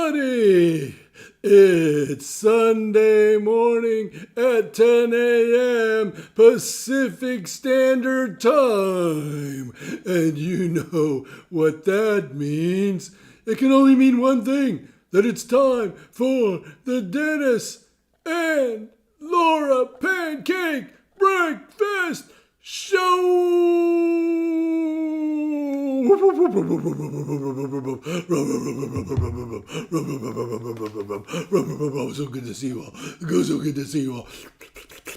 everybody! It's Sunday morning at 10 a.m. Pacific Standard Time. And you know what that means. It can only mean one thing, that it's time for the Dennis and Laura Pancake Breakfast Show! Oh, so good to see you all. So good to see you all.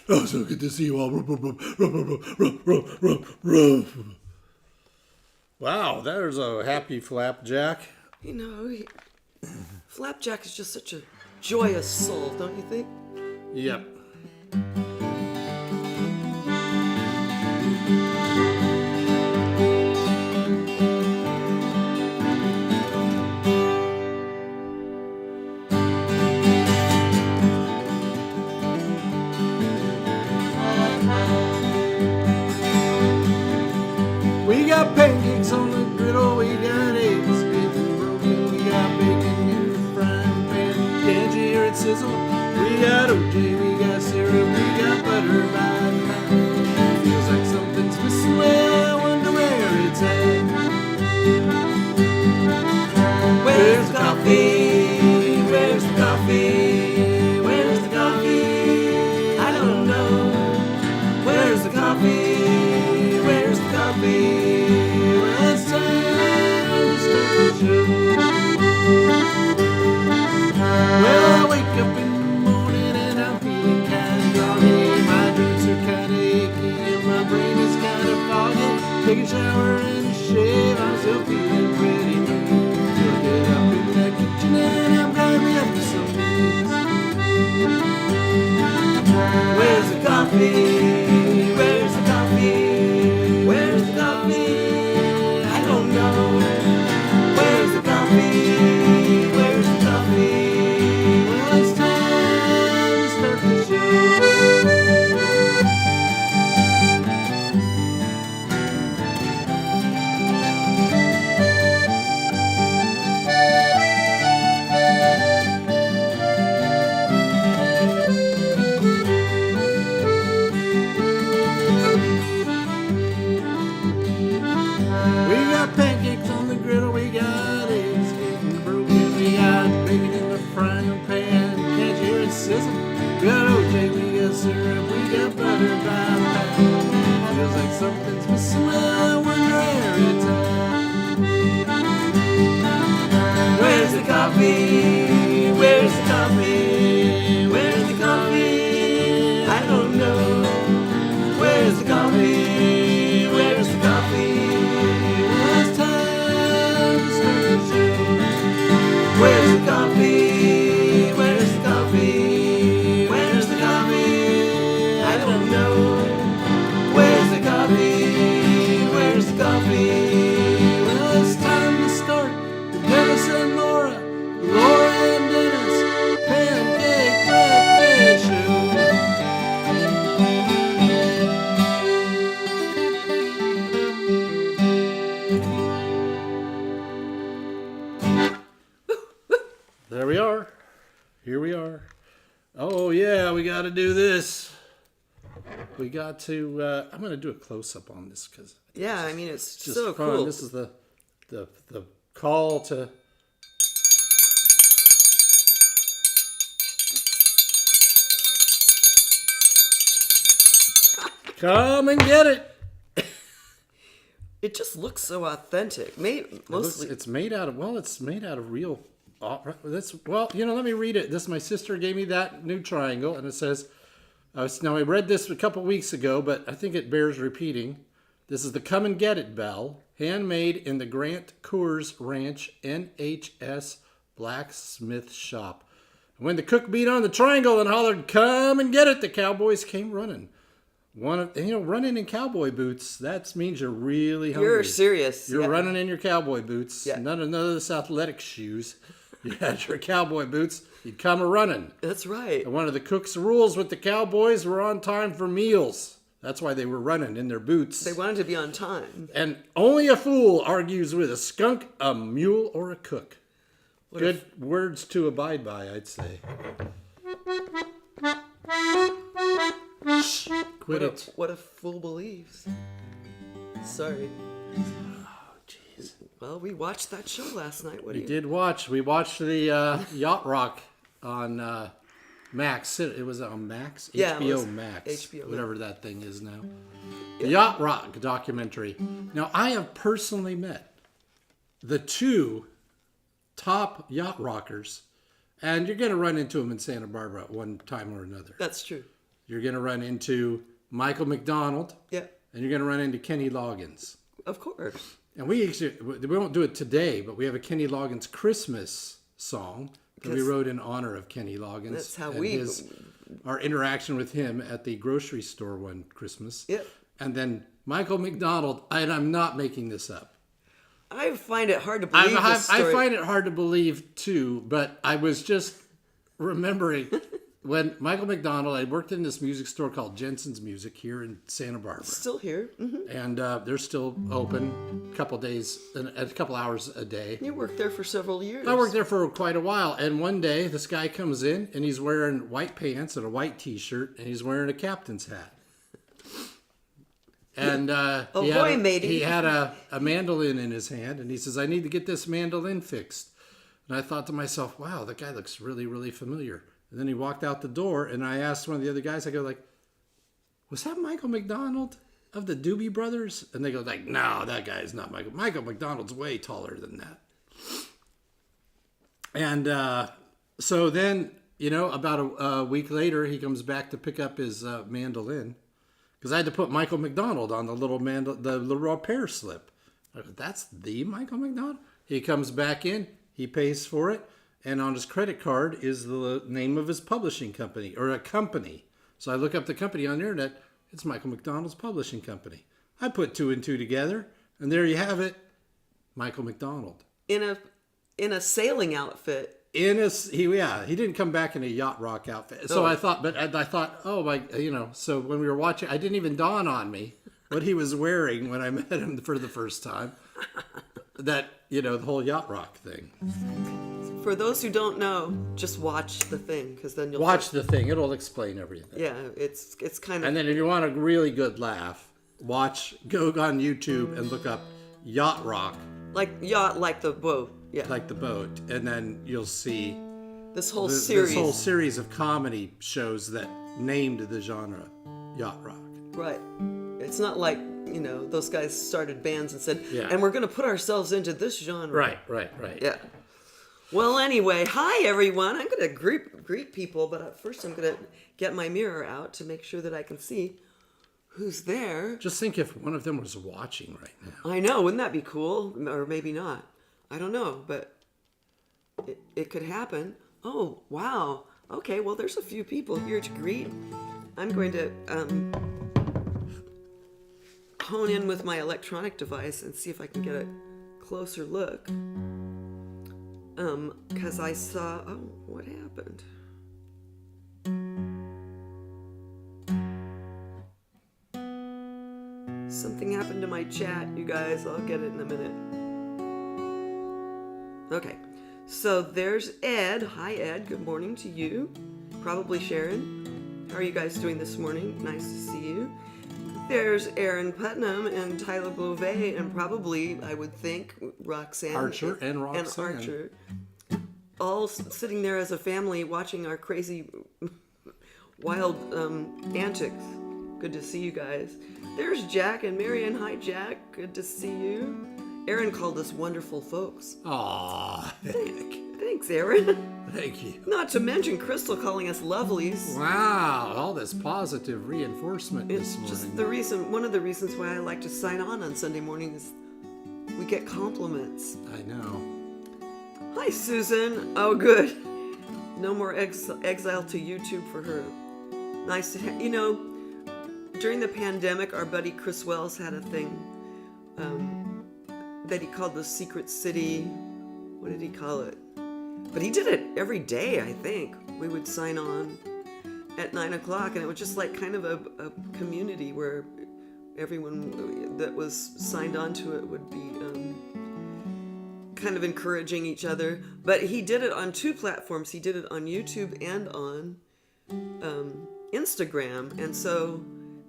Oh, so good to see you all. Wow, there's a happy flapjack. You know, Flapjack is just such a joyous soul, don't you think? Yep. We got pancakes on the griddle, we got eggs getting broken, we got bacon in the frying pan, can't you hear it sizzle? We got OJ, we got syrup, we got butter by the pound. Feels like something's missing, well, I wonder where it's at. Where's the coffee? Where's the coffee? Where's the coffee? I don't know. Where's the coffee? Where's the coffee? Well, it's time to start the show. Well, I wake up in the morning and I'm feeling kind of groggy. My joints are kind of achy and my brain is kind of foggy. Take a shower and a shave, I'm still feeling pretty new. Gonna get up in that kitchen and I'm gonna be up to some news. Where's the coffee? Where's the coffee? Where's the coffee? I don't know. Where's the coffee? Where's the coffee? Well, it's time to start the show. We got pancakes on the griddle, we got eggs getting broken, we got bacon in the frying pan, can't you hear it sizzle? We got OJ, we got syrup, we got butter by the pound. Feels like something's missing, well, I wonder where it's at. Where's the coffee? Where's the coffee? Where's the coffee? I don't know. Where's the coffee? Where's the coffee? Where's the coffee? Where's the coffee? Where's the coffee? I don't know. Where's the coffee? Where's the coffee? Well, it's time to start the Dennis and Laura, Laura and Dennis Pancake Breakfast Show. There we are. Here we are. Oh, yeah, we got to do this. We got to, I'm going to do a close-up on this because Yeah, I mean, it's just so fun. cool. This is the call to... Come and get it. It just looks so authentic. Mostly. It's made out of real... let me read it. My sister gave me that new triangle, and it says... now, I read this a couple weeks ago, but I think it bears repeating. This is the Come and Get It bell, handmade in the Grant Coors Ranch NHS blacksmith shop. When the cook beat on the triangle and hollered, "Come and get it," the cowboys came running. Running in cowboy boots, that means you're really hungry. You're serious. You're running in your cowboy boots. Yeah. None of those athletic shoes. You had your cowboy boots, you'd come a-running. That's right. And one of the cook's rules with the cowboys were on time for meals. That's why they were running in their boots. They wanted to be on time. And only a fool argues with a skunk, a mule, or a cook. Good words to abide by, I'd say. Quit it. What a fool believes. Sorry. Oh, jeez. Well, we watched that show last night. What do We you? did watch. We watched the Yacht Rock on Max. It was on Max? Yeah, it HBO was Max. HBO Max. Whatever that thing is now. The Yacht Rock documentary. Now, I have personally met the two top yacht rockers, and you're going to run into them in Santa Barbara at one time or another. That's true. You're going to run into Michael McDonald, Yeah, and you're going to run into Kenny Loggins. of course. And we won't do it today, but we have a Kenny Loggins Christmas song that we Because wrote in honor of Kenny Loggins. that's how and our interaction with him at the grocery store one Christmas. Yep. And then Michael McDonald, and I'm not making this up. I find it hard to believe this I story. find it hard to believe too, but I was just remembering when Michael McDonald, I worked in this music store called Jensen's Music here in Santa Barbara. Still here. Mm-hmm. And they're still open a couple days, a couple hours a day. You worked there for several years. I worked there for quite a while. And one day this guy comes in and he's wearing white pants and a white t-shirt and he's wearing a captain's hat. And he had a mandolin in his hand and he says, I need to get this mandolin fixed. And I thought to myself, wow, that guy looks really, really familiar. And then he walked out the door and I asked one of the other guys, I go like, was that Michael McDonald of the Doobie Brothers? And they go like, no, that guy is not Michael. Michael McDonald's way taller than that. And so then, about a week later, he comes back to pick up his mandolin. Because I had to put Michael McDonald on the little repair slip. I go, that's the Michael McDonald? He comes back in, he pays for it, and on his credit card is the name of his publishing company, or a company. So I look up the company on the internet, it's Michael McDonald's publishing company. I put two and two together, and there you have it, Michael McDonald. in a sailing outfit. He didn't come back in a yacht rock outfit. So I thought, oh my, so when we were watching, it didn't even dawn on me what he was wearing when I met him for the first time. That, the whole yacht rock thing. For those who don't know, just watch the thing because then you'll Watch the thing. It'll explain everything. Yeah, it's kind of. And then if you want a really good laugh, go on YouTube and look up yacht rock. Like the boat. Yeah. Like the boat. And then you'll see this whole series. This whole series of comedy shows that named the genre yacht rock. Right. It's not like, those guys started bands and said, Yeah. and we're going to put ourselves into this genre. Right. Yeah. Well, anyway, hi everyone. I'm going to greet people, but first I'm going to get my mirror out to make sure that I can see who's there. Just think if one of them was watching right now. I know, wouldn't that be cool? Or maybe not. I don't know, but it could happen. Oh, wow. Okay, well, there's a few people here to greet. I'm going to hone in with my electronic device and see if I can get a closer look. Because I saw... Oh, what happened? Something happened to my chat, you guys. I'll get it in a minute. Okay, so there's Ed. Hi, Ed. Good morning to you. Probably Sharon. How are you guys doing this morning? Nice to see you. There's Aaron Putnam and Tyler Beauvais, and probably, I would think, Roxanne. Archer and Roxanne. And Archer. All sitting there as a family watching our crazy, wild antics. Good to see you guys. There's Jack and Marianne. Hi, Jack. Good to see you. Aaron called us wonderful folks. Aw, Thanks, Aaron. thank you. Not to mention Crystal calling us lovelies. Wow, all this positive reinforcement It's this morning. just one of the reasons why I like to sign on Sunday morning is we get compliments. I know. Hi, Susan. Oh, good. No more exile to YouTube for her. Nice to have, during the pandemic, our buddy Chris Wells had a thing that he called the Secret City. What did he call it? But he did it every day, I think. We would sign on at 9 o'clock, and it was just like kind of a community where everyone that was signed on to it would be kind of encouraging each other. But he did it on 2 platforms. He did it on YouTube and on Instagram. And so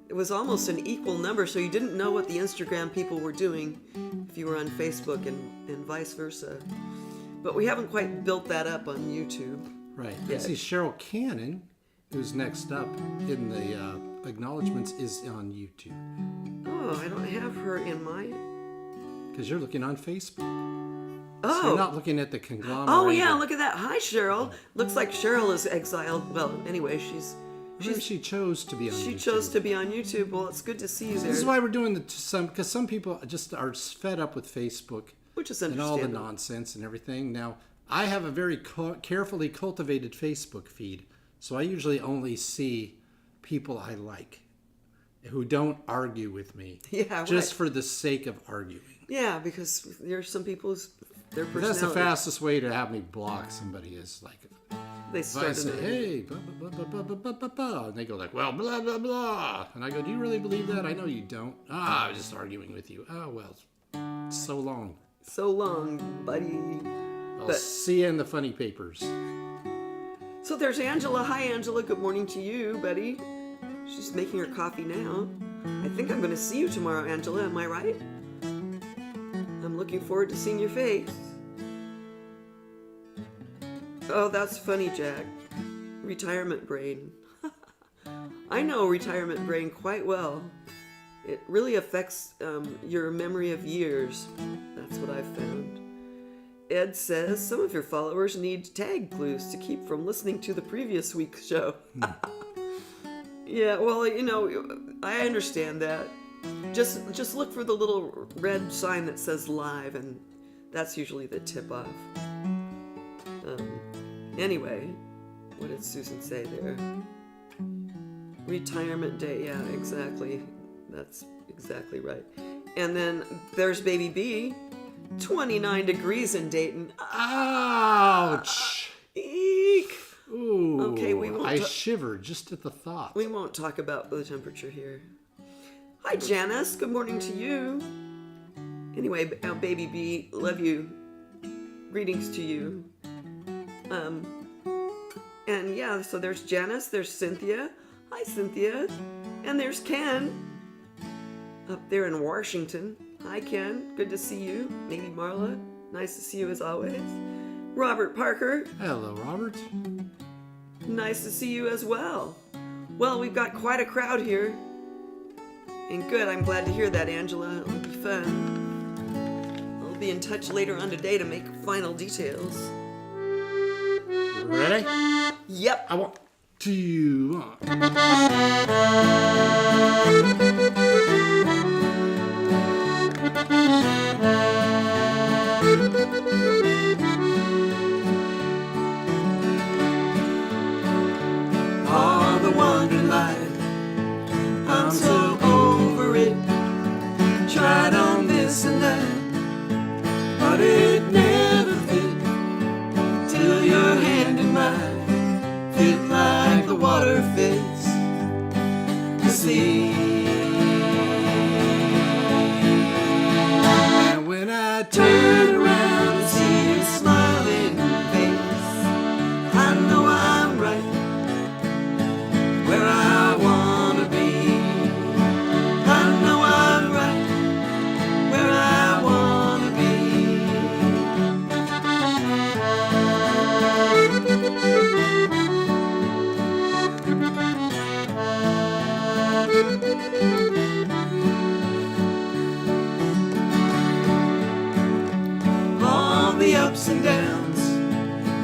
it was almost an equal number. So you didn't know what the Instagram people were doing if you were on Facebook and vice versa. But we haven't quite built that up on YouTube. Right. Yeah. I see Cheryl Cannon, who's next up in the acknowledgments, is on YouTube. Oh, I don't have her in my... Because you're looking on Facebook. Oh. So you're not looking at the conglomerate. Oh, yeah, look at that. Hi, Cheryl. Looks like Cheryl is exiled. Well, anyway, She chose to be on YouTube. she chose to be on YouTube. Well, it's good to see you there. This is why we're doing because some people just are fed up with Facebook. Which is and all the understandable. nonsense and everything. Now, I have a very carefully cultivated Facebook feed, so I usually only see people I like who don't argue with me. Yeah, just right. for the sake of arguing. Yeah, because there's some people who's their personality. That's the fastest way to have me block somebody is like, They if I start say, to hey, blah, blah, blah, blah, blah, blah, blah, blah, and they go like, well, blah, blah, blah. And I go, do you really believe that? I know you don't. I was just arguing with you. Oh, well, so long. So long, buddy. I'll see you in the funny papers. So there's Angela. Hi, Angela. Good morning to you, buddy. She's making her coffee now. I think I'm going to see you tomorrow, Angela. Am I right? I'm looking forward to seeing your face. Oh, that's funny, Jack. Retirement brain. I know retirement brain quite well. It really affects your memory of years. That's what I've found. Ed says some of your followers need tag clues to keep from listening to the previous week's show. Yeah, well, you know, I understand that. Just look for the little red sign that says live, and that's usually the tip off. Anyway, what did Susan say there? Retirement day, yeah, exactly. That's exactly right. And then there's Baby B, 29 degrees in Dayton. Ouch! Eek! Ooh, Okay, we won't. I shivered just at the thought. We won't talk about the temperature here. Hi, Janice. Good morning to you. Anyway, Baby B, love you. Greetings to you. And yeah, so there's Janice, there's Cynthia. Hi, Cynthia. And there's Ken up there in Washington. Hi, Ken. Good to see you. Maybe Marla. Nice to see you as always. Robert Parker. Hello, Robert. Nice to see you as well. Well, we've got quite a crowd here. And good, I'm glad to hear that, Angela. It'll be fun. I'll be in touch later on today to make final details. Ready? Yep. I want to. On the wandering life, I'm so over it. Tried on this and that, but it never fit. Till your hand in mine fit like the water fits the sea. And when I turn around and see your smiling face, I know I'm right where I wanna be. I know I'm right where I wanna be. All the ups and downs,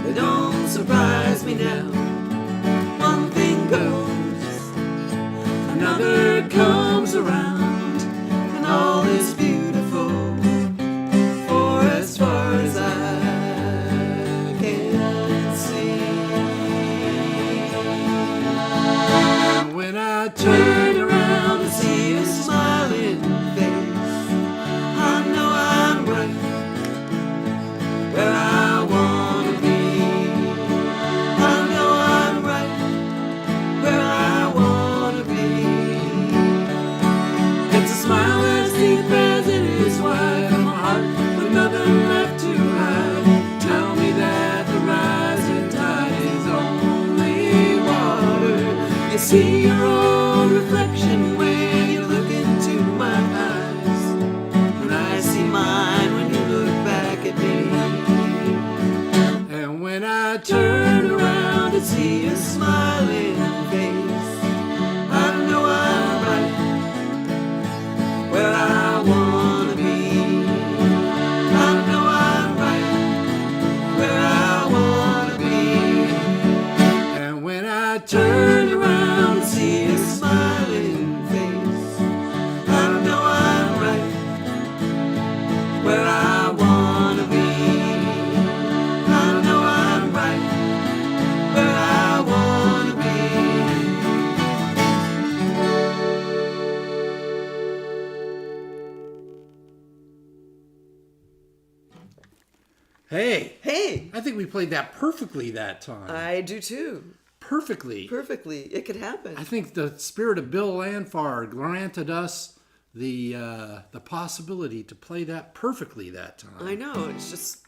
they don't surprise me now. One thing goes, another comes around, and all is beautiful, for as far as I can see. And when I turn around and see your smiling face, I know I'm right where I wanna be. I know see your own reflection when you look into my eyes, and I see mine when you look back at me. And when I Turn around and see your smiling face, I know I'm right where I wanna be. I know I'm right where I wanna be. and when I Turn around and see your smiling face, I know I'm right where I wanna be. I know I'm right where I wanna be. Hey, Hey, I think we played that perfectly that time. I do too. Perfectly. Perfectly. It could happen. I think the spirit of Bill Lanfar granted us the possibility to play that perfectly that time. I know. It's just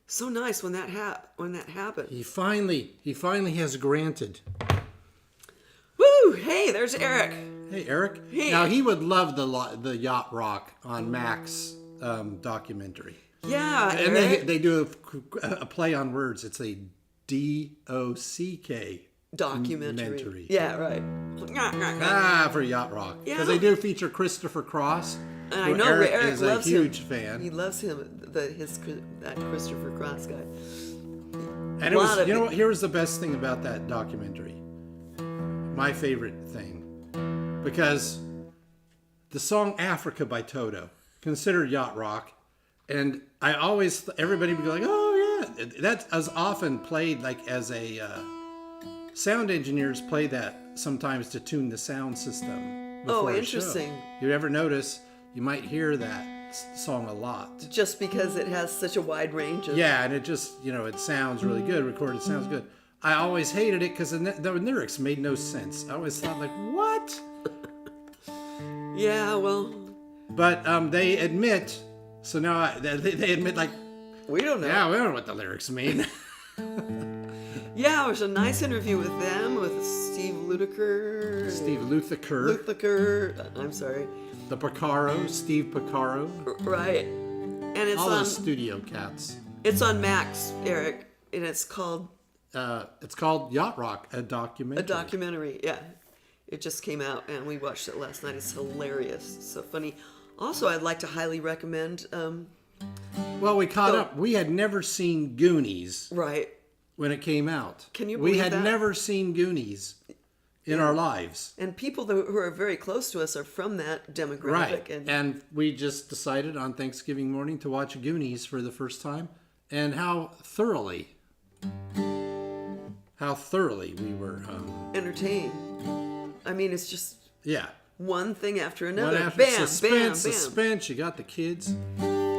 so nice when that happens. He finally has granted. Woo! Hey, there's Eric. Hey, Eric. Hey. Now he would love the yacht rock on Max documentary. Yeah, And Eric. they do a play on words. It's a DOCK Documentary. Yeah, right. for yacht rock because Yeah. they do feature Christopher Cross. And I who know Eric Eric is a loves huge him. fan. He loves him. That Christopher Cross guy. And it lot was, of you know it. what? Here was the best thing about that documentary. My favorite thing. Because the song Africa by Toto, considered yacht rock. And I always, everybody would be like, oh yeah. That is often played like as a, sound engineers play that sometimes to tune the sound system before a interesting. show. You ever notice, you might hear that song a lot. Just because it has such a wide range of. Yeah, and it just, it sounds really good. Recorded sounds good. I always hated it because the lyrics made no sense. I always thought, like, what? Yeah, well, But they admit, so now they admit, like, we don't know. yeah, we don't know what the lyrics mean. Yeah, it was a nice interview with them, with Steve Lukather. Steve Lukather, Lukather. I'm sorry. the Picaro, Steve Picaro, Right. And it's all on those studio cats. it's on Max, Eric, and it's called It's called Yacht Rock, a a documentary. documentary. Yeah. It just came out and we watched it last night. It's hilarious. So funny. Also, I'd like to highly recommend Well, we caught So- up. We had never seen Goonies right. when it came out. Can you We believe had that? never seen Goonies in our lives. And people who are very close to us are from that demographic. Right. And And we just decided on Thanksgiving morning to watch Goonies for the first time, and how thoroughly we were, entertained. I mean, it's just yeah. one thing after One another. after Bam, suspense, bam, bam. suspense. You got the kids.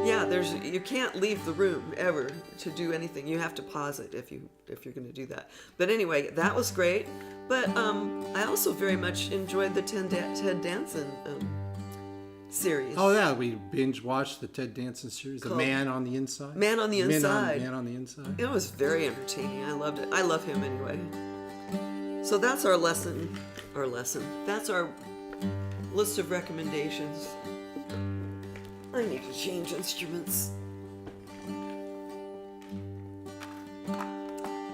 Yeah, you can't leave the room ever to do anything. You have to pause it if you're going to do that. But anyway, that was great. But I also very much enjoyed the Ted Danson series. Oh yeah, we binge watched the Ted Danson series, The Called Man on the Inside. Man on the Inside. Man on the Inside. It was very entertaining. I loved it. I love him anyway. So that's our lesson. That's our list of recommendations. I need to change instruments.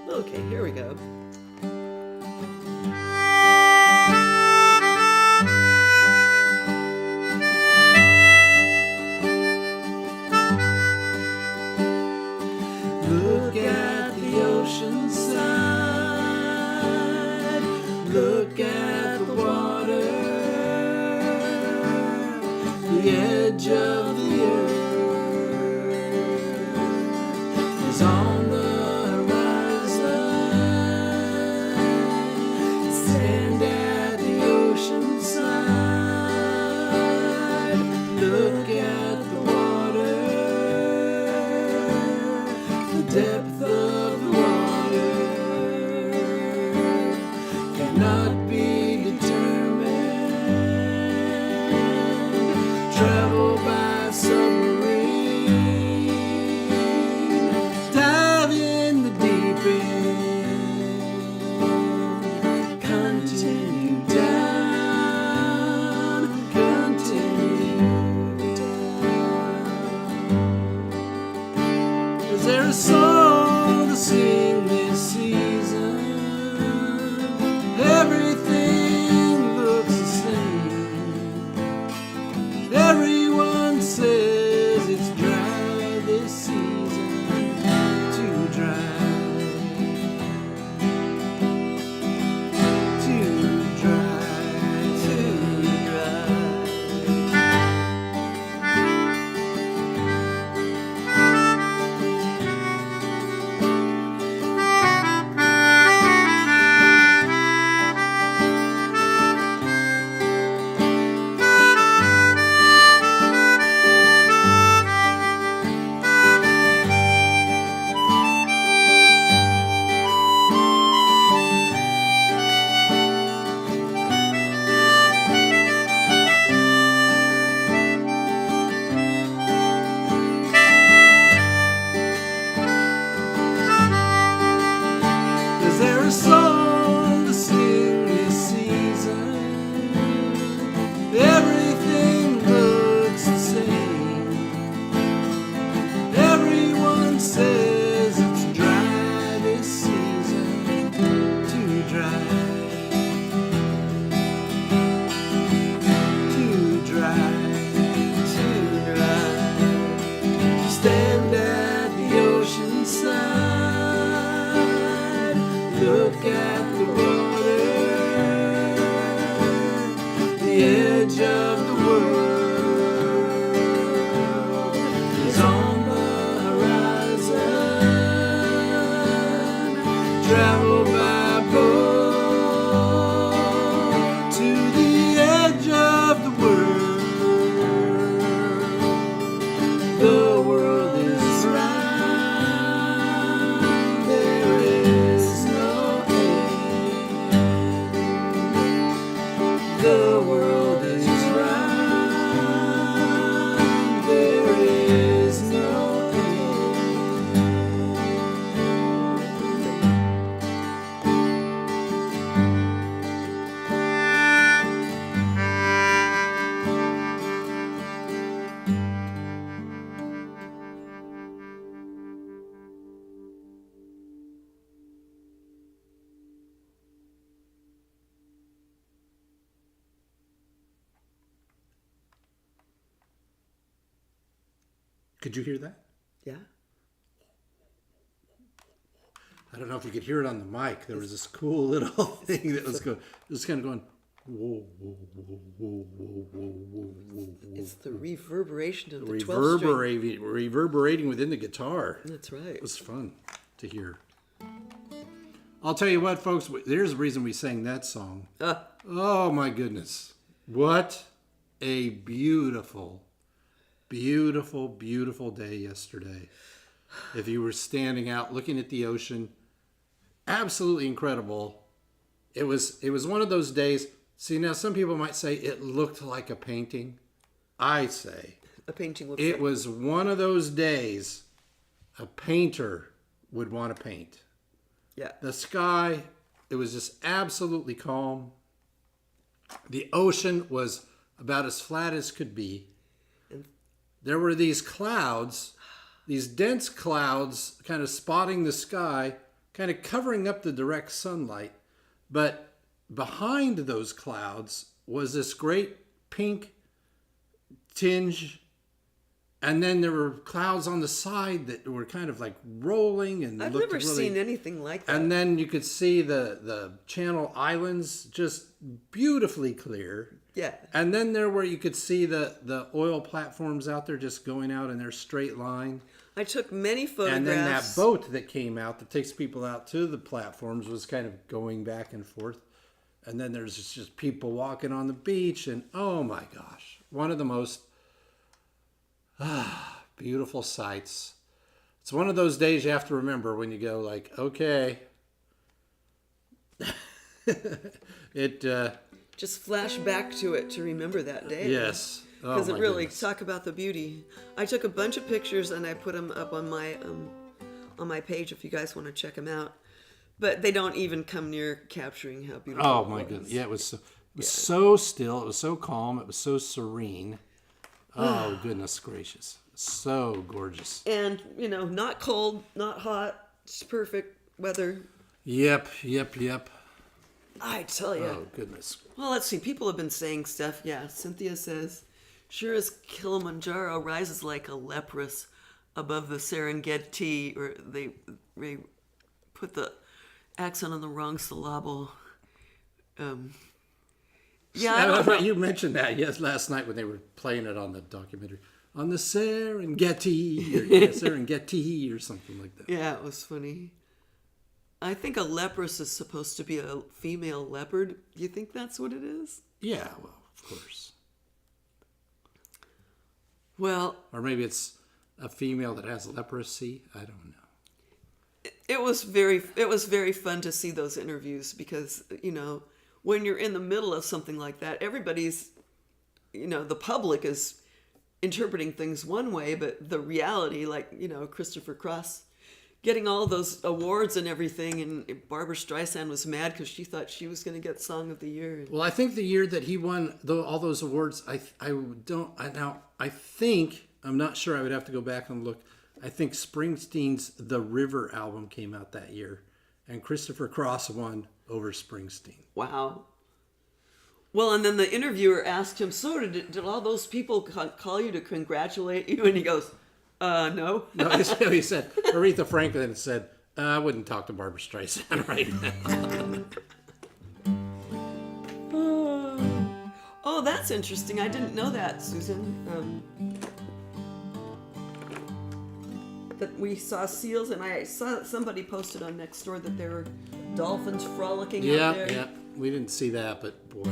Okay, here we go. Look at the ocean side. Look at the water. The edge of the earth is on the horizon. Stand at the ocean side. Look at the water. The depth of the water cannot be determined. Travel by submarine. Dive in the deep end. Continue a song to sing this season? Everything looks the same. Everyone says it's dry this season, too dry. Is there a song to sing this season? Everything looks the same. Everyone says it's dry this season, too dry. Too dry, too dry. Stand at the ocean side, look at the water, the edge of the world is on the horizon. Travel by boat to the edge of the world. The world is round, there is no end. The world is round, there is no Could you hear that? Yeah. I don't know if you could hear it on the mic. There was this cool little thing that was going. It was kind of going. Whoa, whoa, whoa, whoa, whoa, whoa, whoa, whoa. It's the reverberation of the 12 string. Reverberating within the guitar. That's right. It was fun to hear. I'll tell you what, folks. There's the reason we sang that song. Oh my goodness! What a beautiful, beautiful, beautiful day yesterday. If you were standing out looking at the ocean, absolutely incredible. It was one of those days. See, now some people might say it looked like a painting. I say A painting looks it like. was one of those days a painter would want to paint. Yeah. The sky, it was just absolutely calm. The ocean was about as flat as could be. There were these clouds, these dense clouds kind of spotting the sky, kind of covering up the direct sunlight. But behind those clouds was this great pink tinge. And then there were clouds on the side that were kind of like rolling and I've looked never really, seen anything like that. and then you could see the Channel Islands just beautifully clear. Yeah. And then there where you could see the oil platforms out there just going out in their straight line. I took many photographs. And then that boat that came out that takes people out to the platforms was kind of going back and forth. And then there's just people walking on the beach. And oh my gosh, one of the most beautiful sights. It's one of those days you have to remember when you go like, okay. Just flash back to it to remember that day. Yes. Oh, Because my it really, goodness. talk about the beauty. I took a bunch of pictures and I put them up on my page if you guys want to check them out. But they don't even come near capturing how beautiful Oh it my was. goodness. Yeah, it was so still. It was so calm. It was so serene. Oh, goodness gracious. So gorgeous. And, not cold, not hot, just perfect weather. Yep. I tell you. Oh, goodness. Well, let's see. People have been saying stuff. Yeah, Cynthia says, sure as Kilimanjaro rises like a leprous above the Serengeti, or they put the accent on the wrong syllable. Yeah, I don't know. You mentioned that, yes, last night when they were playing it on the documentary. On the Serengeti, or something like that. Yeah, it was funny. I think a leprous is supposed to be a female leopard. Do you think that's what it is? Yeah, well, of course. Well, or maybe it's a female that has leprosy. I don't know. It was very fun to see those interviews because, when you're in the middle of something like that, everybody's, the public is interpreting things one way, but the reality, like, Christopher Cross getting all those awards and everything, and Barbara Streisand was mad because she thought she was going to get Song of the Year. Well, I think the year that he won all those awards, I'm not sure. I would have to go back and look. I think Springsteen's The River album came out that year, and Christopher Cross won over Springsteen. Wow. Well, and then the interviewer asked him, so did all those people call you to congratulate you? And he goes, no. No, he said, Aretha Franklin said, I wouldn't talk to Barbara Streisand right now. Oh, that's interesting. I didn't know that, Susan. That we saw seals, and I saw that somebody posted on Nextdoor that there were dolphins frolicking out there. Yeah, we didn't see that, but boy.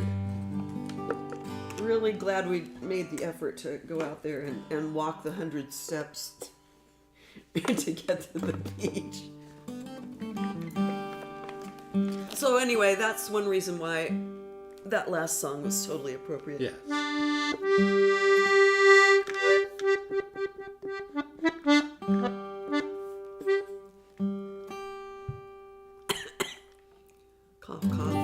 Really glad we made the effort to go out there and walk the 100 steps to get to the beach. So anyway, that's one reason why that last song was totally appropriate. Yeah. Cough, cough.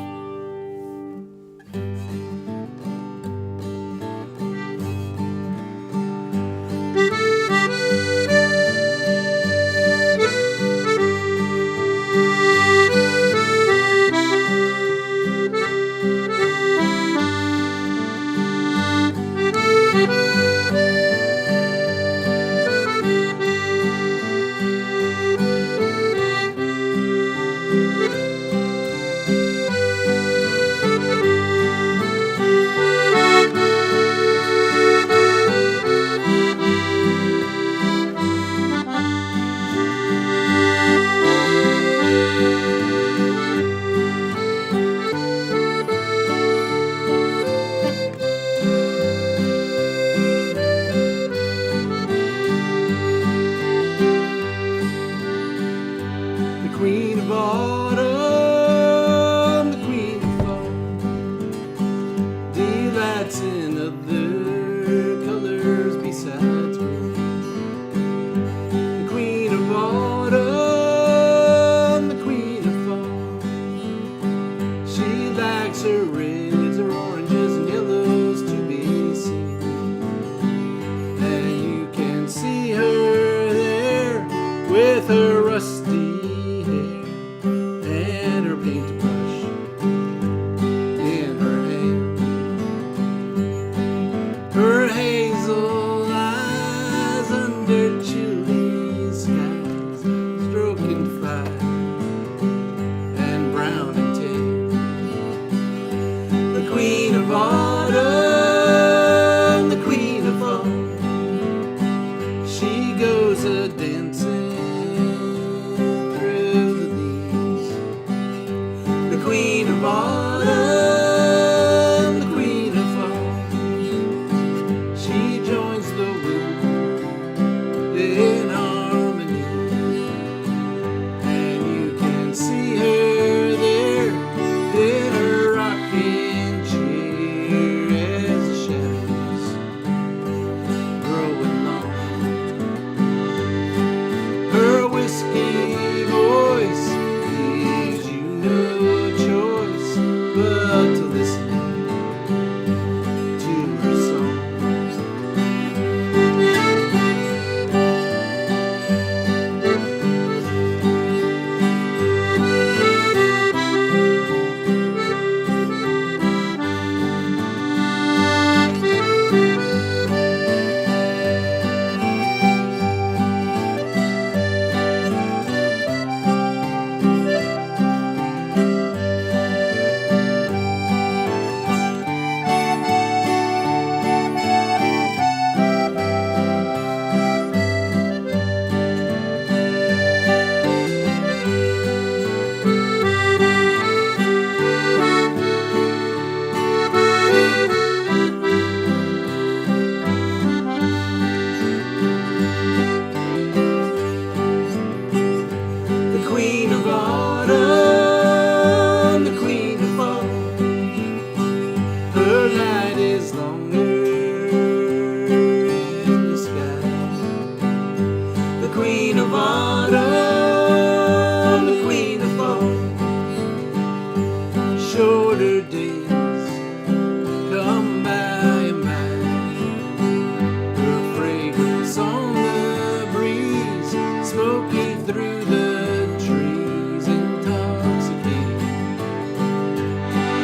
smoky through the trees, intoxicating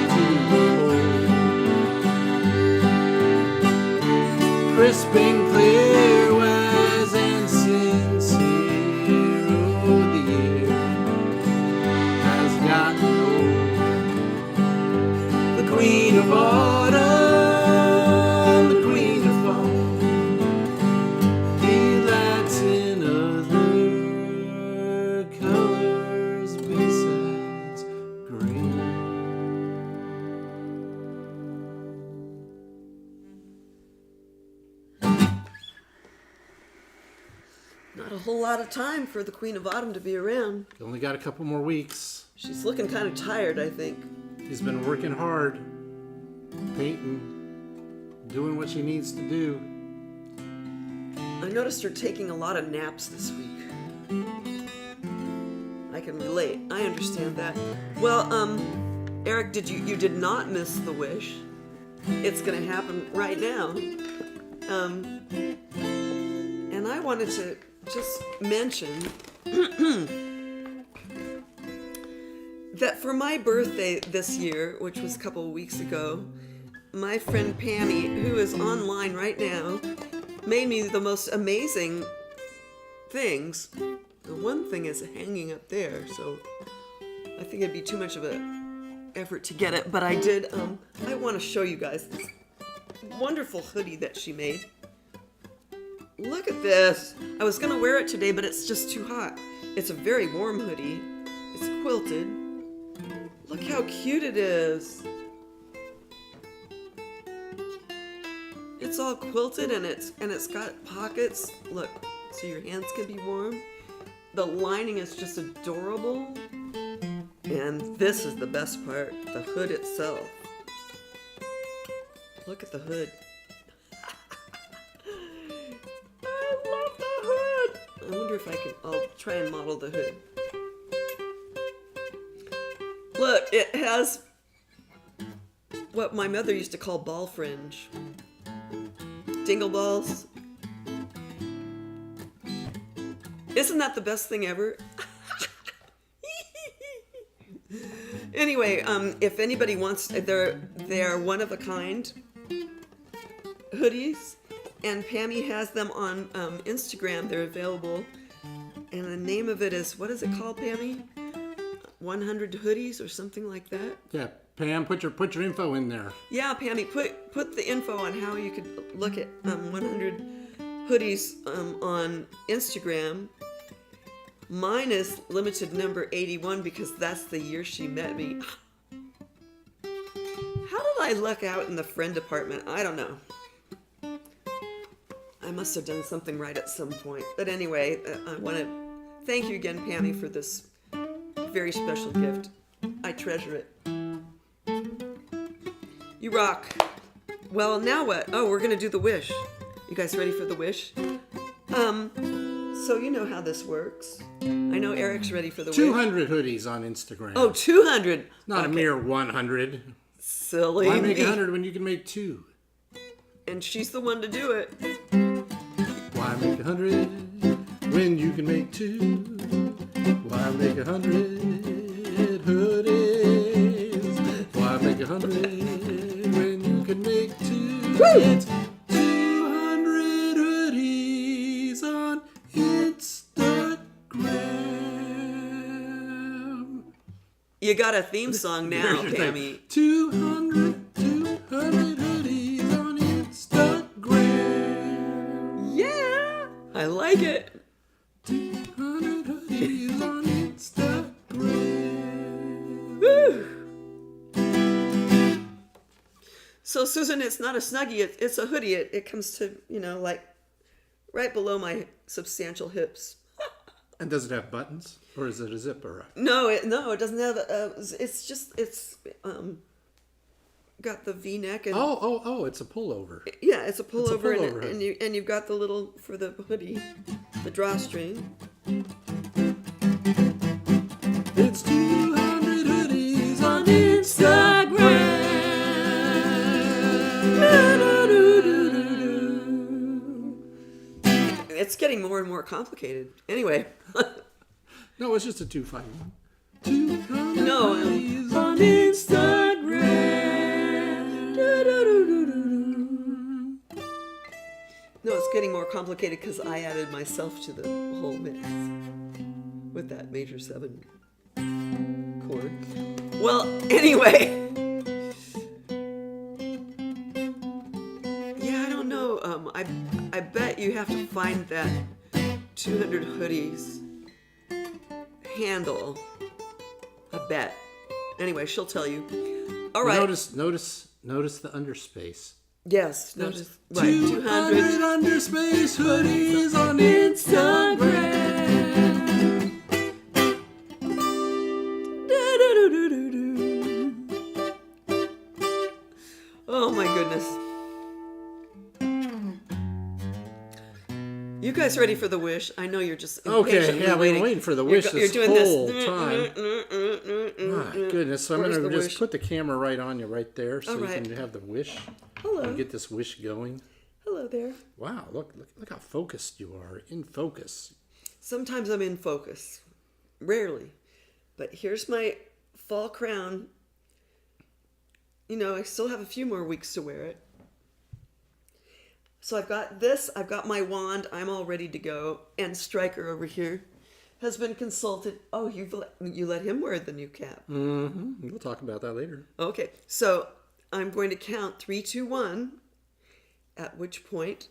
to behold. Crisp and clear, wise and sincere, oh, the year has gotten old. The queen of autumn, the queen of fall, delights in other colors besides green. Not a whole lot of time for the Queen of Autumn to be around. Only got a couple more weeks. She's looking kind of tired, I think. She's been working hard, painting, doing what she needs to do. I noticed her taking a lot of naps this week. I can relate. I understand that. Well, Eric, you did not miss the wish. It's gonna happen right now. And I wanted to just mention that for my birthday this year, which was a couple of weeks ago, my friend Pammy, who is online right now, made me the most amazing things. The one thing is hanging up there, so I think it'd be too much of an effort to get it, but I did. I want to show you guys this wonderful hoodie that she made. Look at this. I was gonna wear it today, but it's just too hot. It's a very warm hoodie. It's quilted. Look how cute it is. It's all quilted and it's got pockets. Look, so your hands can be warm. The lining is just adorable. And this is the best part, the hood itself. Look at the hood. I love the hood. I wonder if I'll try and model the hood. Look, it has what my mother used to call ball fringe. Dingle balls. Isn't that the best thing ever? Anyway, if anybody wants, they're one of a kind hoodies, and Pammy has them on Instagram. They're available, and the name of it is, what is it called, Pammy? 100 hoodies or something like that. Yeah, Pam, put your info in there. Yeah, Pammy, put the info on how you could look at 100 hoodies on Instagram. Mine is limited number 81 because that's the year she met me. How did I luck out in the friend department? I don't know. I must have done something right at some point. But anyway, I want to thank you again, Pammy, for this very special gift. I treasure it. You rock. Well, now what? Oh, we're going to do the wish. You guys ready for the wish? So you know how this works. I know Eric's ready for the wish. 200 hoodies on Instagram. Oh, 200. Not a mere 100. Silly. Why make me. 100 when you can make 2? And she's the one to do it. Why make 100 when you can make 2? Why make 100 hoodies? Why make 100 when you can make 2? Woo! It's 200 hoodies on Instagram. You got a theme song now, Here's your thing. Pammy. 200 hoodies on Instagram. Yeah, I like it. 200 hoodies on Instagram. Woo! So Susan, it's not a Snuggie, it's a hoodie. It comes to, like right below my substantial hips. And does it have buttons, or is it a zipper? No, it doesn't have. It's got the V-neck and Oh! It's a pullover. yeah, it's a pullover, pullover and you've got the little for the hoodie, the drawstring. It's 200 hoodies on Instagram. It's getting getting more and more complicated. Anyway. No, it's just a 251. 200 No, hoodies on Instagram. No, it's getting more complicated because I added myself to the whole mix with that major 7 chord. Well, anyway. Yeah, I don't know. I bet you have to find that 200 hoodies handle. I bet. Anyway, she'll tell you. All right. Notice the underspace. Yes. Notice. Right. 200 underspace hoodies on Instagram. Oh my goodness. You guys ready for the wish? I know you're just Okay, yeah, I've been waiting for the wish this whole this. time. My goodness, so I'm Where's going to the just wish? put the camera right on you right there so All right. you can have the wish. Hello. And get this wish going. Hello there. Wow, look how focused you are. In focus. Sometimes I'm in focus. Rarely. But here's my fall crown. You know, I still have a few more weeks to wear it. So I've got this, I've got my wand, I'm all ready to go. And Stryker over here has been consulted. Oh, you let him wear the new cap. Mm-hmm. We'll talk about that later. Okay, so I'm going to count 3, 2, 1, at which point,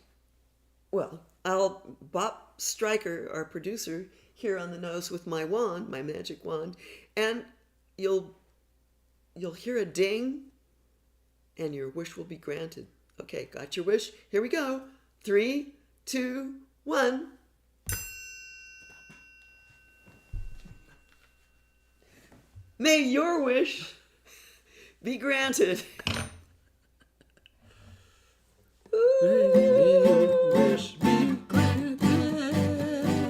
well, I'll bop Stryker, our producer, here on the nose with my wand, my magic wand, and you'll hear a ding, and your wish will be granted. Okay, got your wish? Here we go. 3, 2, 1. May your wish be granted. Wish me granted.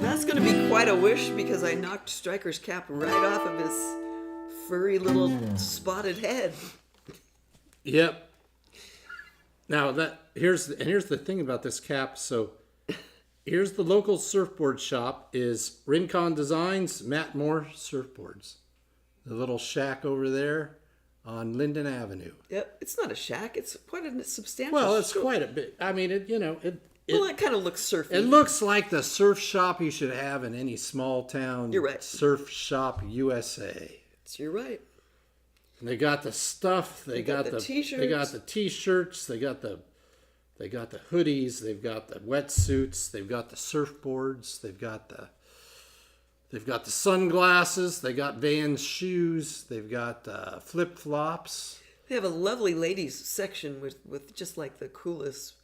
That's going to be quite a wish because I knocked Stryker's cap right off of his furry little spotted head. Yep. Now here's the thing about this cap. So here's the local surfboard shop is Rincon Designs, Matt Moore Surfboards. The little shack over there on Linden Avenue. Yep, it's not a shack. It's quite a substantial. Well, it's store. quite a bit. I mean, it Well, it kind of looks surfy. it looks like the surf shop you should have in any small town. You're right. Surf shop USA. You're right. And they got the stuff. They got the t-shirts. They got the t-shirts. They got the hoodies. They've got the wetsuits. They've got the surfboards. They've got the sunglasses. They got Vans shoes. They've got flip flops. They have a lovely ladies section with just like the coolest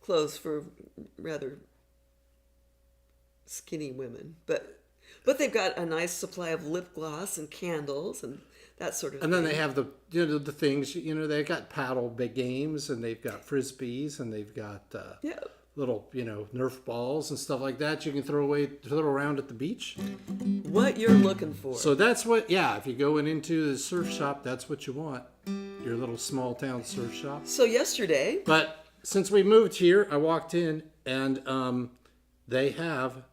clothes for rather skinny women. But they've got a nice supply of lip gloss and candles and that sort of thing. And then they have the things, they've got paddle big games and they've got frisbees and they've got little, Nerf balls and stuff like that you can throw around at the beach. What you're looking for. So that's if you go into the surf shop, that's what you want. Your little small town surf shop. So yesterday. But since we moved here, I walked in and they have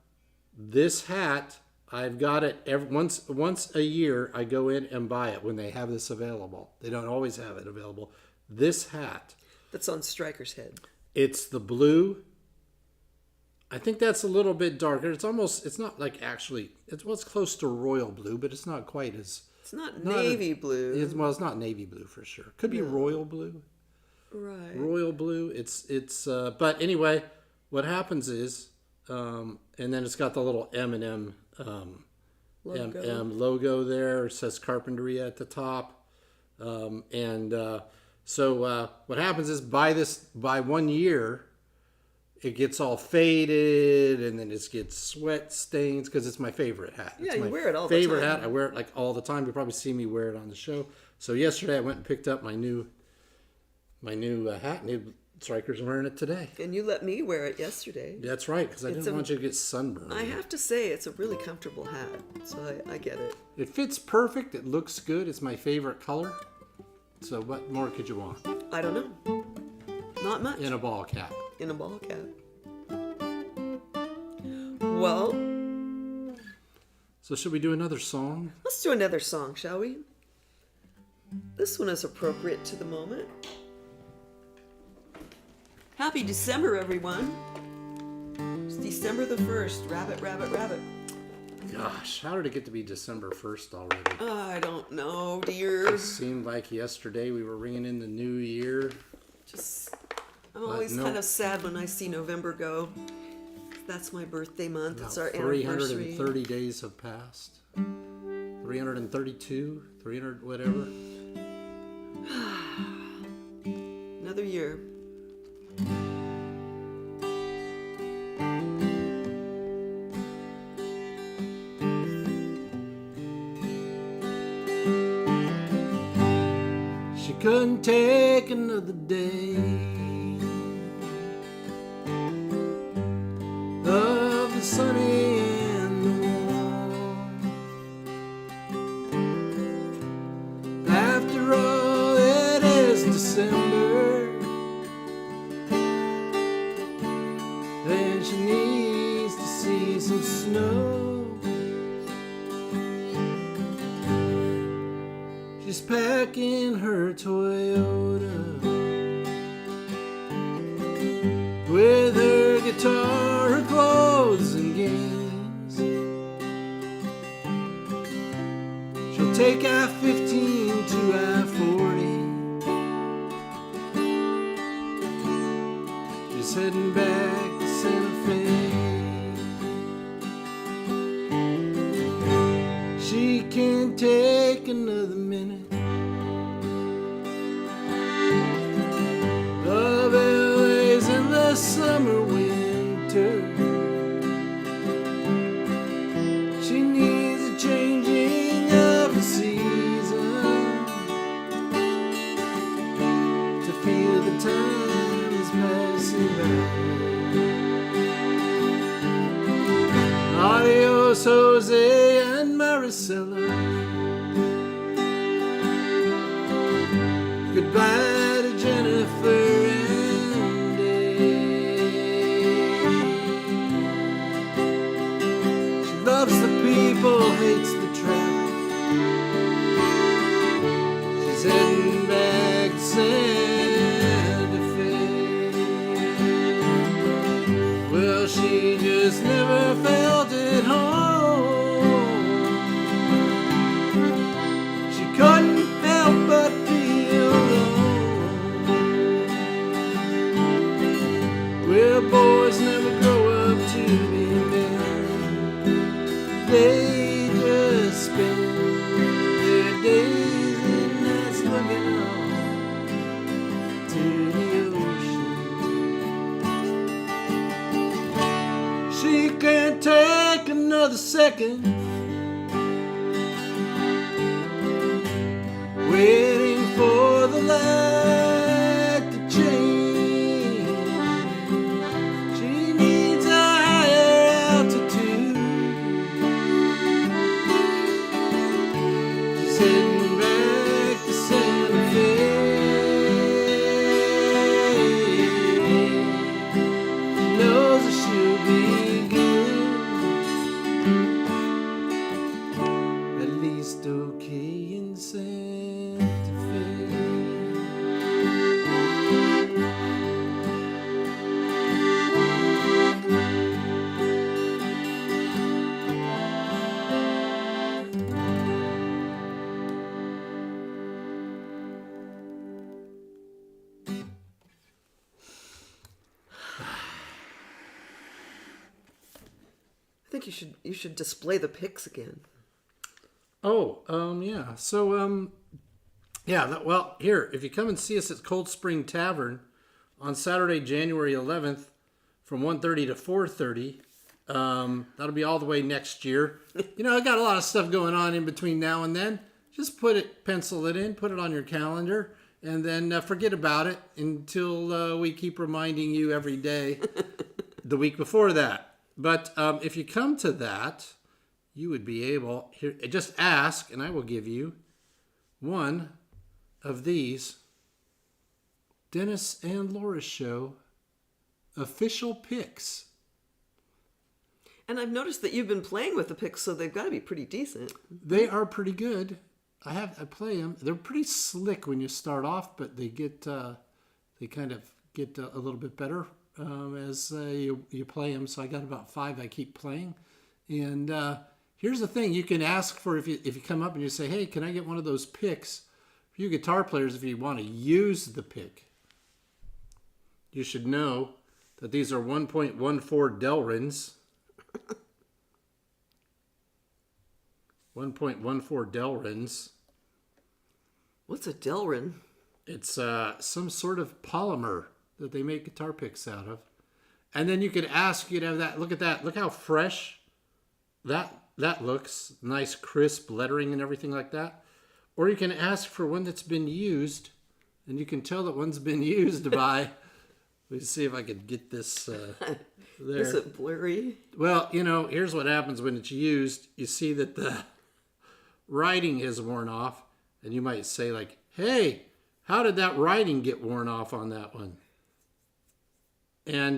this hat. I've got it once a year. I go in and buy it when they have this available. They don't always have it available. This hat. That's on Stryker's head. It's the blue. I think that's a little bit darker. It's not like actually, it's close to royal blue, but it's not quite as. It's not navy blue. It's not navy blue for sure. Could be royal blue. Right. Royal blue. But anyway, what happens is, and then it's got the little M&M logo there. It says Carpinteria at the top. So what happens is by 1 year, it gets all faded and then it gets sweat stains because it's my favorite hat. Yeah, it's you my wear it all the time. favorite hat. I wear it like all the time. You probably see me wear it on the show. So yesterday I went and picked up my new hat. And Stryker's wearing it today. And you let me wear it yesterday. That's right, because I didn't want you to get sunburned. I have to say, it's a really comfortable hat, so I get it. It fits perfect. It looks good. It's my favorite color. So what more could you want? I don't know. Not much. In a ball cap. In a ball cap. Well, So should we do another song? let's do another song, shall we? This one is appropriate to the moment. Happy December, everyone. It's December the 1st. Rabbit, rabbit, rabbit. Gosh, how did it get to be December 1st already? I don't know, dear. It seemed like yesterday we were ringing in the new year. I'm always no. kind of sad when I see November go. That's my birthday month. It's our About anniversary. 330 days have passed. 332, 300, whatever. Another year. She couldn't take another day of the sunny and the warm. After all, it is December, and she needs to see some snow. She's packing her Toyota with her guitar, her clothes, and games. She'll take I-15 to I-40. She's heading back to Santa Fe. She can't take another minute of LA's in the summer winter. She needs a changing of the season to feel the time is passing by. Adios, Jose and Maricela. Goodbye to Jennifer and Dave. She loves the people, hates the traffic. She's heading back to Santa Fe. Well, she just never felt at home. She couldn't help but feel alone. Well, boys never grow up to be men. They just spend their days and nights looking on to the ocean. She can't take another second waiting for the light to change. She needs a higher altitude. She's heading back to Santa Fe. She knows that she'll be good, at least okay in Santa Fe. I think you should display the pics again. Oh, yeah. So, well, here, if you come and see us at Cold Spring Tavern on Saturday, January 11th from 1:30 to 4:30, that'll be all the way next year. You know, I got a lot of stuff going on in between now and then. Just pencil it in, put it on your calendar, and then forget about it until we keep reminding you every day the week before that. But if you come to that, you would be able, here, just ask, and I will give you one of these Dennis and Laura Show official pics. And I've noticed that you've been playing with the picks, so they've got to be pretty decent. They are pretty good. I play them. They're pretty slick when you start off, but they kind of get a little bit better as you play them. So I got about 5 I keep playing. And here's the thing: you can ask for if you come up and you say, "Hey, can I get one of those picks?" For you guitar players, if you want to use the pick, you should know that these are 1.14 Delrins. 1.14 Delrins. What's a Delrin? It's some sort of polymer that they make guitar picks out of. And then you could ask, you'd have that, look at that, look how fresh that looks. Nice crisp lettering and everything like that. Or you can ask for one that's been used, and you can tell that one's been used by, let's see if I could get this there. Is it blurry? Well, here's what happens when it's used. You see that the writing is worn off, and you might say like, "Hey, how did that writing get worn off on that one? And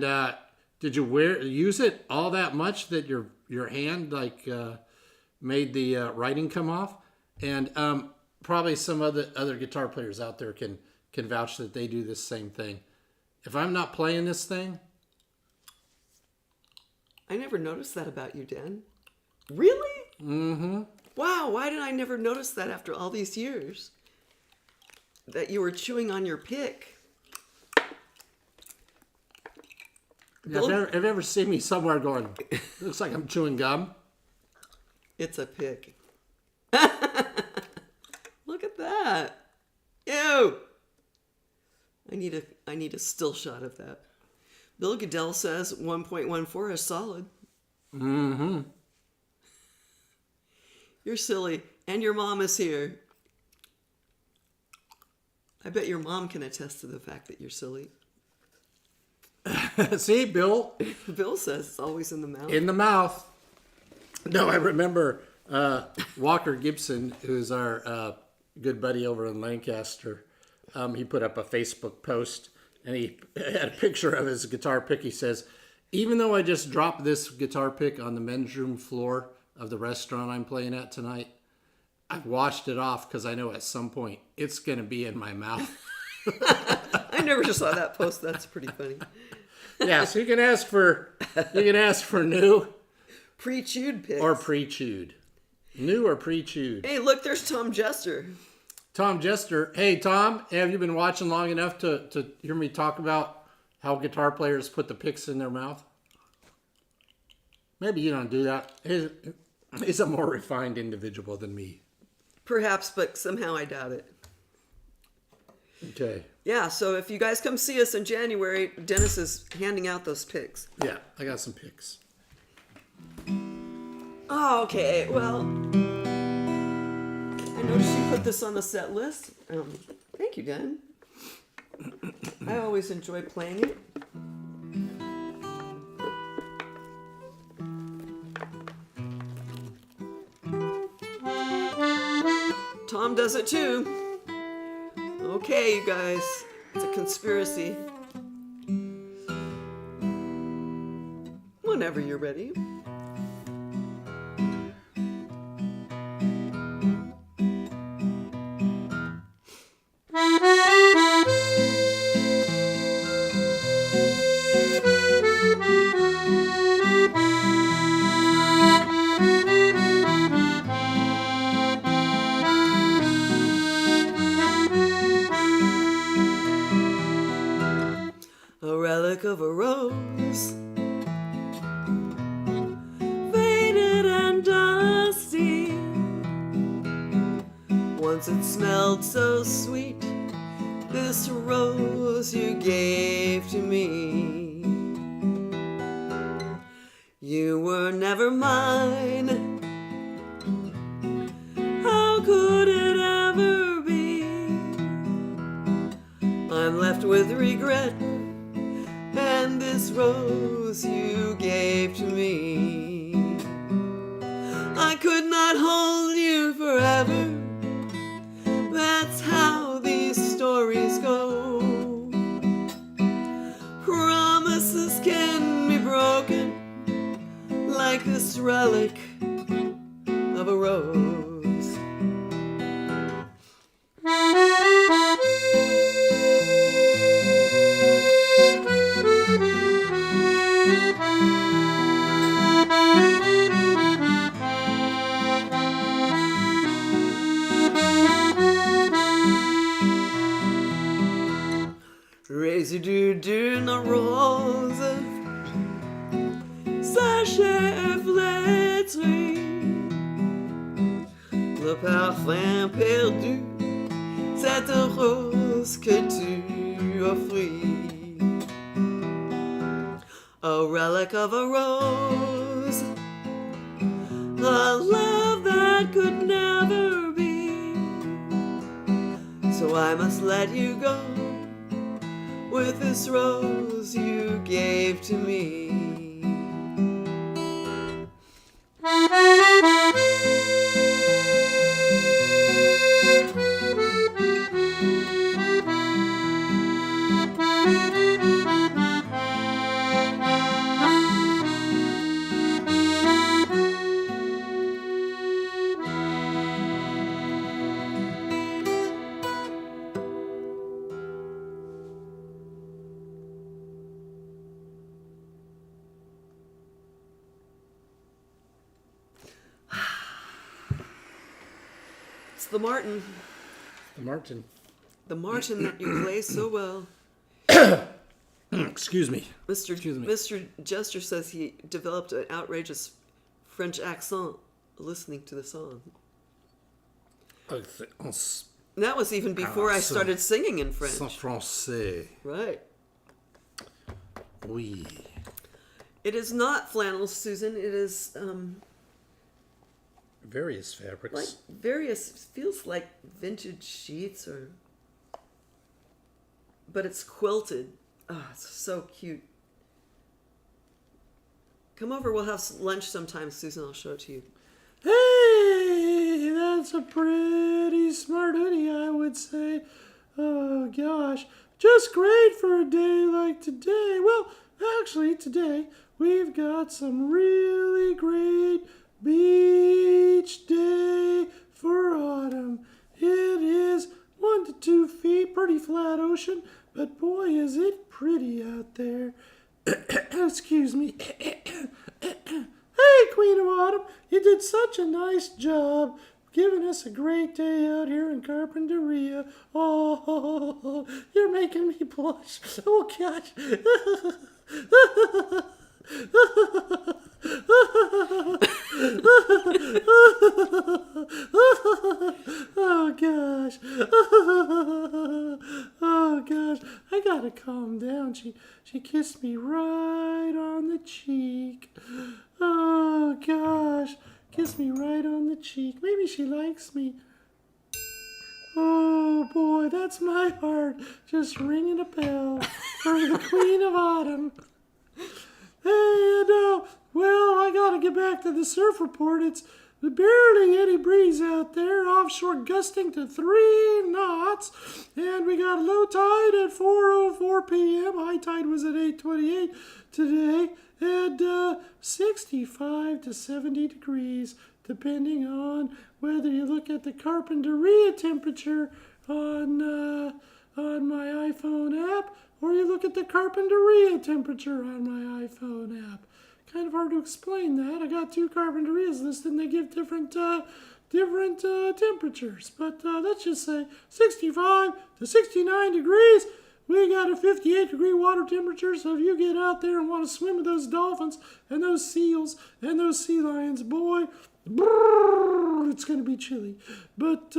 did you use it all that much that your hand made the writing come off?" And probably some other guitar players out there can vouch that they do this same thing. If I'm not playing this thing, I never noticed that about you, Dan. Really? mm-hmm. Wow, why did I never notice that after all these years? That you were chewing on your pick. Have you ever seen me somewhere going, looks like I'm chewing gum? It's a pick. Look at that. Ew. I need a still shot of that. Bill Goodell says 1.14 is solid. Mm-hmm. You're silly. And your mom is here. I bet your mom can attest to the fact that you're silly. See, Bill? Bill says it's always in the mouth. In the mouth. No, I remember Walker Gibson, who's our good buddy over in Lancaster. He put up a Facebook post, and he had a picture of his guitar pick. He says, "Even though I just dropped this guitar pick on the men's room floor of the restaurant I'm playing at tonight, I've washed it off because I know at some point it's going to be in my mouth." I never just saw that post. That's pretty funny. Yeah, so you can ask for new Pre-chewed picks. or pre-chewed. New or pre-chewed. Hey, look, there's Tom Jester. Tom Jester. Hey, Tom, have you been watching long enough to hear me talk about how guitar players put the picks in their mouth? Maybe you don't do that. He's a more refined individual than me. Perhaps, but somehow I doubt it. Okay. Yeah, so if you guys come see us in January, Dennis is handing out those picks. Yeah, I got some picks. Oh, okay. Well, I noticed you put this on the set list. Thank you, Dan. I always enjoy playing it. Tom does it too. Okay, you guys. It's a conspiracy. Whenever you're ready. A relic of a rose, faded and dusty. Once it smelled so sweet, this rose you gave to me. You were never mine. How could it ever be? I'm left with regret. And this rose you gave to me. I could not hold you forever. That's how these stories go. Promises can be broken like relic of a rose. Résidu d'une rose, s'achève flétri, le parfum perdu, cette rose que tu offris. A relic of a rose, a love that could never be. So I must let you go with this rose you gave to me. It's the Martin. The Martin. The Martin that you play so well. Excuse me. Mr. Jester says he developed an outrageous French accent listening to the song. That was even before I started singing in French. Sans français. Right. Oui. It is not flannel, Susan. It is Various fabrics. like various, feels like vintage sheets but it's quilted. Oh, it's so cute. Come over, we'll have lunch sometime, Susan. I'll show it to you. Hey, that's a pretty smart hoodie, I would say. Oh, gosh. Just great for a day like today. Well, actually, today we've got some really great beach day for autumn. It is 1 to 2 feet, pretty flat ocean, but boy, is it pretty out there. Excuse me. Hey, Queen of Autumn, you did such a nice job giving us a great day out here in Carpinteria. Oh, you're making me blush. Oh, gosh. Oh, gosh. Oh, gosh. I gotta calm down. She kissed me right on the cheek. Oh, gosh. Kissed me right on the cheek. Maybe she likes me. Oh, boy, that's my heart just ringing a bell for the Queen of Autumn. Hey, well, I gotta get back to the surf report. It's barely any breeze out there, offshore gusting to 3 knots, and we got low tide at 4:04 p.m. High tide was at 8:28 today, and 65 to 70 degrees, depending on whether you look at the Carpinteria temperature on my iPhone app, or you look at the Carpinteria temperature on my iPhone app. Kind of hard to explain that. I got 2 Carpinterias listed, and they give different temperatures. But let's just say 65 to 69 degrees. We got a 58-degree water temperature, so if you get out there and want to swim with those dolphins and those seals and those sea lions, boy, it's going to be chilly. But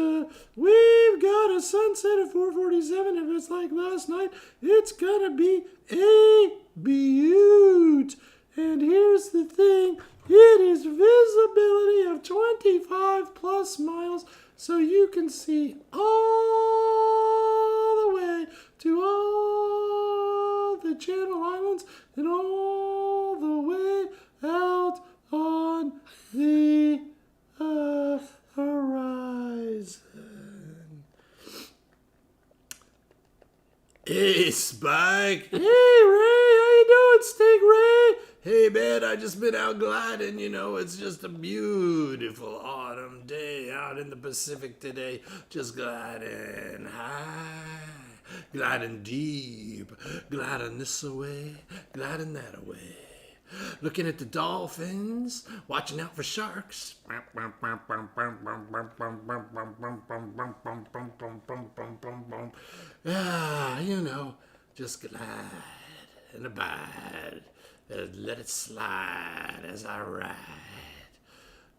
we've got a sunset at 4:47. If it's like last night, it's going to be a beaut. And here's the thing. It is visibility of 25 plus miles, so you can see all the way to all the Channel Islands and all the way out on the horizon. Hey, Spike. Hey, Ray. How you doing, Stingray? Hey man, I just been out gliding, it's just a beautiful autumn day out in the Pacific today. Just gliding high, gliding deep, gliding this away, gliding that away. Looking at the dolphins, watching out for sharks. Just glide and abide and let it slide as I ride.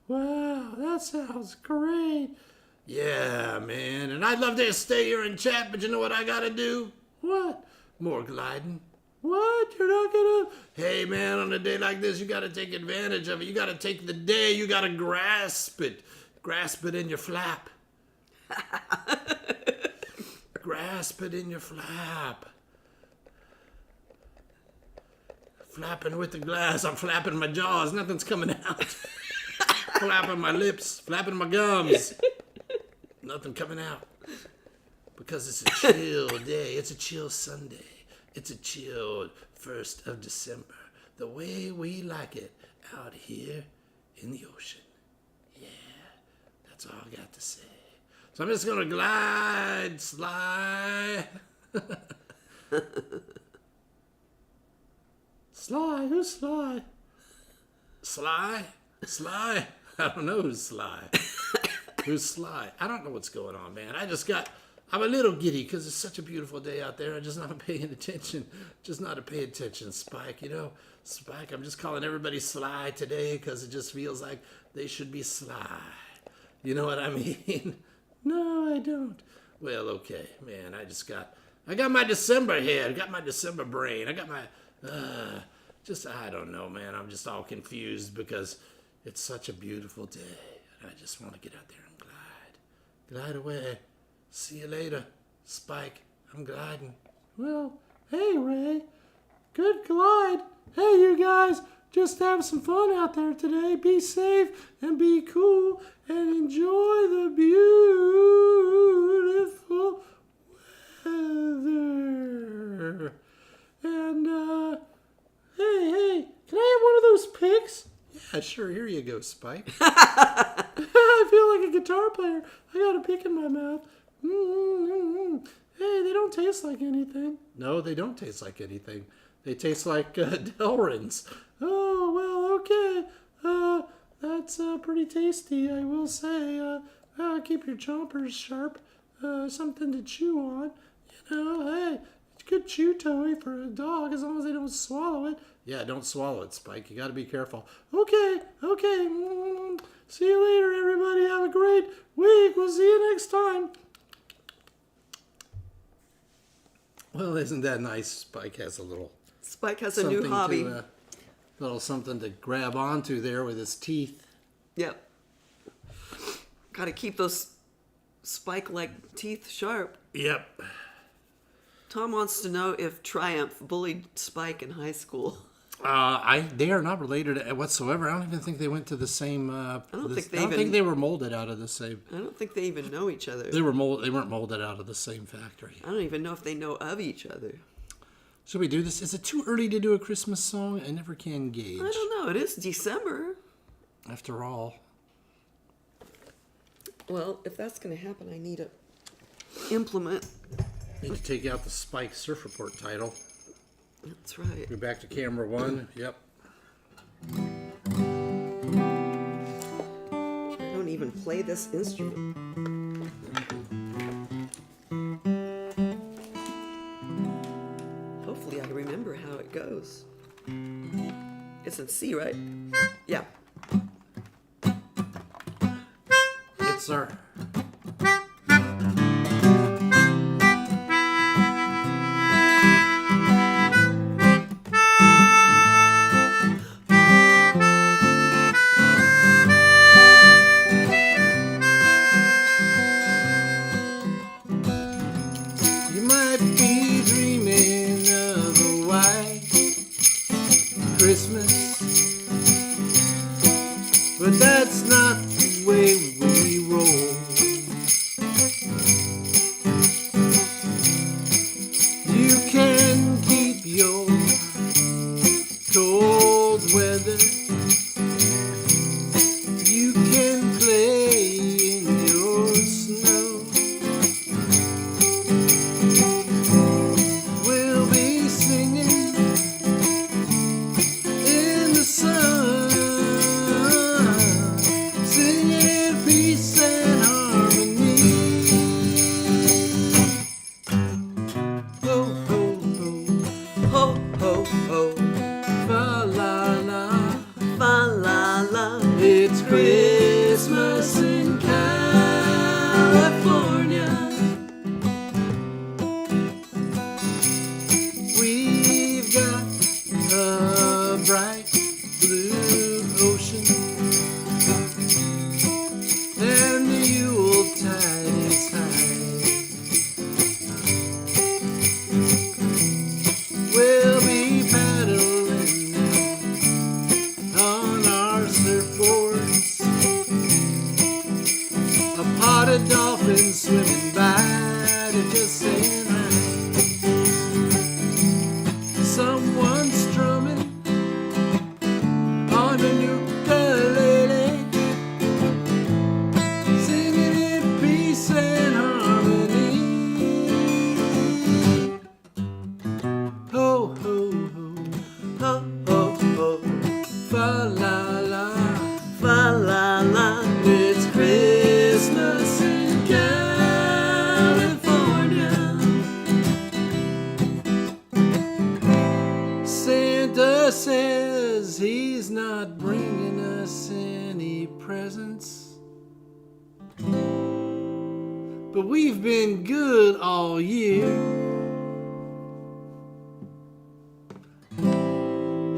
Wow, that sounds great. Yeah, man, and I'd love to stay here and chat, but you know what I gotta do? What? More gliding. What? You're not gonna... Hey, man, on a day like this, you gotta take advantage of it. You gotta take the day. You gotta grasp it. Grasp it in your flap. Grasp it in your flap. Flapping with the glass. I'm flapping my jaws. Nothing's coming out. Flapping my lips. Flapping my gums. Nothing coming out. Because it's a chill day. It's a chill Sunday. It's a chilled 1st of December. The way we like it out here in the ocean. Yeah, that's all I got to say. So I'm just going to glide, slide. Sly? Who's Sly? Sly? Sly? I don't know who's Sly. Who's Sly? I don't know what's going on, man. I'm a little giddy because it's such a beautiful day out there. I'm just not paying attention. Just not to pay attention, Spike. Spike, I'm just calling everybody Sly today because it just feels like they should be Sly. You know what I mean? No, I don't. Well, okay, man. I got my December head. I got my December brain. I got my, I don't know, man. I'm just all confused because it's such a beautiful day. And I just want to get out there and glide. Glide away. See you later, Spike. I'm gliding. Well, hey, Ray. Good glide. Hey, you guys. Just have some fun out there today. Be safe and be cool and enjoy the beautiful weather. And, hey, can I have one of those picks? Yeah, sure. Here you go, Spike. I feel like a guitar player. I got a pick in my mouth. Hey, they don't taste like anything. No, they don't taste like anything. They taste like Delrins. Oh, well, okay. That's pretty tasty, I will say. Keep your chompers sharp. Something to chew on. Hey, it's good chew toy for a dog as long as they don't swallow it. Yeah, don't swallow it, Spike. You got to be careful. Okay. See you later, everybody. Have a great week. We'll see you next time. Well, isn't that nice? Spike has a new hobby. Little something to grab onto there with his teeth. Yep. Got to keep those Spike-like teeth sharp. Yep. Tom wants to know if Triumph bullied Spike in high school. They are not related whatsoever. I don't even think they went to the same. I don't think they were molded out of the same. I don't think they even know each other. They weren't molded out of the same factory. I don't even know if they know of each other. Should we do this? Is it too early to do a Christmas song? I never can gauge. I don't know. It is December. After all. Well, if that's going to happen, I need a implement. Need to take out the Spike Surf Report title. That's right. Go back to camera 1. Yep. I don't even play this instrument. Hopefully I remember how it goes. It's in C, right? Yeah. Yes, sir. Christmas, but that's not the way we roll. You can keep your cold Christmas in California. We've got a bright blue ocean, and the Yuletide is high. We'll be paddling on our surfboards, a pot of dolphins swimming by to just saying hi. Someone strumming on a ukulele, singing in peace and harmony. Ho, ho, ho, Ho, ho, ho. fa la la, Fa la la. it's Christmas in California. Santa says he's not bringing us any presents, but we've been good all year.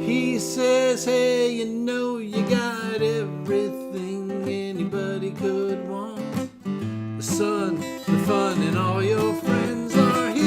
He says, hey, you know you got everything anybody could want. The sun, the fun, and all your friends are here.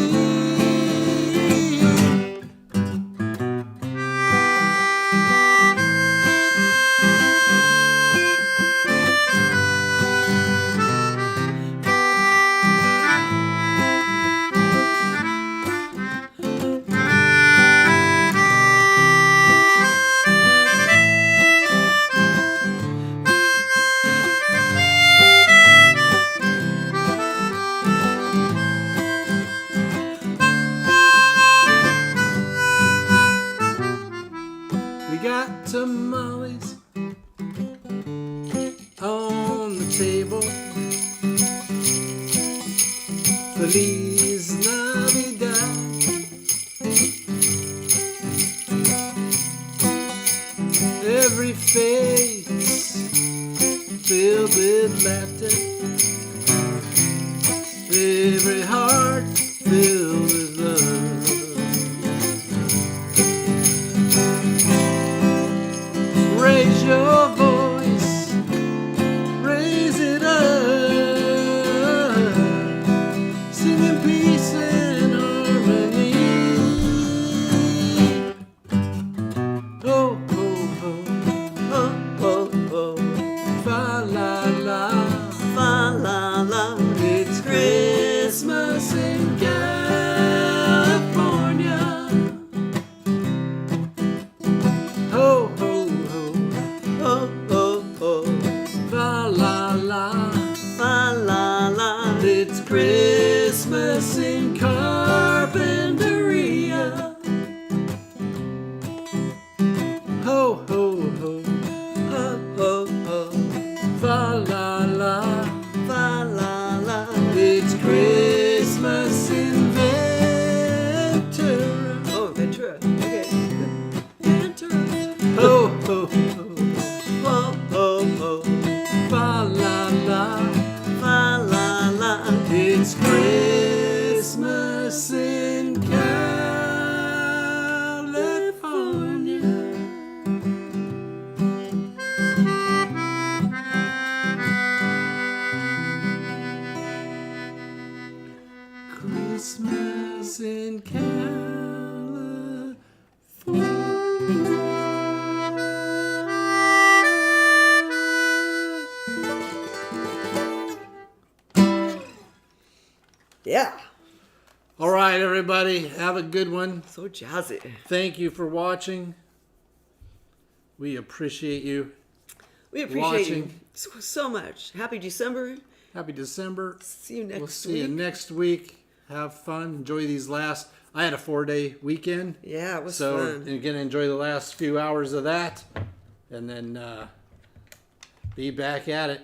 We got tamales on the table. Feliz Navidad. Every face filled with laughter. Every heart filled with love. Raise your voice, raise it up, singing peace and harmony. Ho, ho, ho, Ho, ho, ho. fa la la, Fa la la. it's Christmas in California. Ho, ho, ho, Ho, ho, ho. fa la la, Fa la la. it's Christmas in Carpinteria. Ho, ho, ho, Ho, ho, ho. fa la la, Fa la la. it's Christmas in Ventura. Oh, Ventura. Okay. Ventura. Ho, ho, ho, Ho, ho, ho. fa la la, Fa la la. it's Christmas in California. Christmas in California. Yeah. All right, everybody, have a good one. So jazzy. Thank you for watching. We appreciate you. We appreciate you Watching. so much. Happy December. Happy December. See you next We'll see week. you next week. Have fun. Enjoy these last. I had a 4-day weekend. Yeah, it was So fun. you're going to enjoy the last few hours of that. And then be back at it.